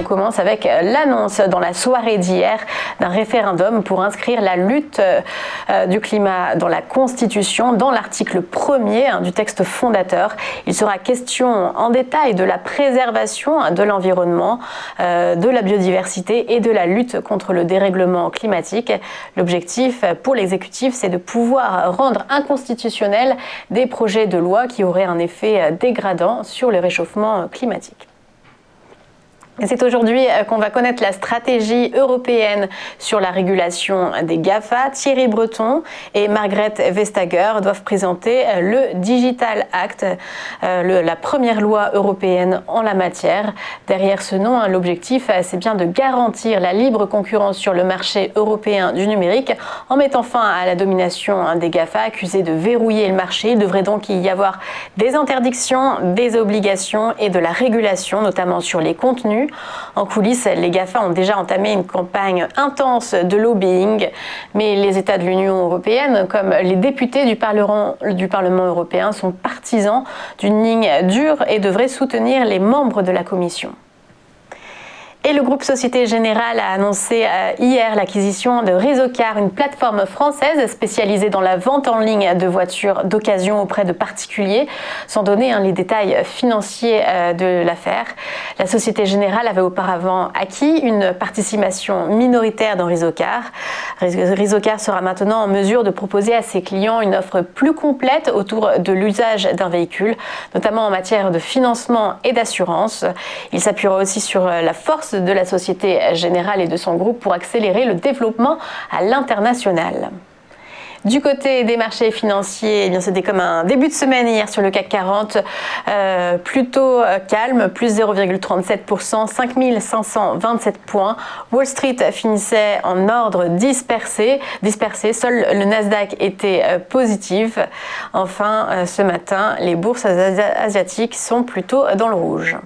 commence avec l'annonce dans la soirée d'hier d'un référendum pour inscrire la lutte du climat dans la Constitution, dans l'article 1er du texte fondateur. Il sera question en détail de la préservation de l'environnement, de la biodiversité et de la lutte contre le dérèglement climatique. L'objectif pour l'exécutif, c'est de pouvoir rendre inconstitutionnels des projets de loi qui auraient un effet dégradant sur le réchauffement climatique. C'est aujourd'hui qu'on va connaître la stratégie européenne sur la régulation des GAFA. Thierry Breton et Margrethe Vestager doivent présenter le Digital Act, la première loi européenne en la matière. Derrière ce nom, l'objectif, c'est bien de garantir la libre concurrence sur le marché européen du numérique en mettant fin à la domination des GAFA accusés de verrouiller le marché. Il devrait donc y avoir des interdictions, des obligations et de la régulation, notamment sur les contenus. En coulisses, les GAFA ont déjà entamé une campagne intense de lobbying, mais les États de l'Union européenne, comme les députés du Parlement européen, sont partisans d'une ligne dure et devraient soutenir les membres de la Commission. Et le groupe Société Générale a annoncé hier l'acquisition de Rizocar, une plateforme française spécialisée dans la vente en ligne de voitures d'occasion auprès de particuliers. Sans donner les détails financiers de l'affaire, la Société Générale avait auparavant acquis une participation minoritaire dans Rizocar. Rizocar sera maintenant en mesure de proposer à ses clients une offre plus complète autour de l'usage d'un véhicule, notamment en matière de financement et d'assurance. Il s'appuiera aussi sur la force de la Société Générale et de son groupe pour accélérer le développement à l'international. Du côté des marchés financiers, c'était comme un début de semaine hier sur le CAC 40, plutôt calme, plus 0,37%, 5527 points. Wall Street finissait en ordre dispersé, seul le Nasdaq était positif. Enfin, ce matin, les bourses asiatiques sont plutôt dans le rouge.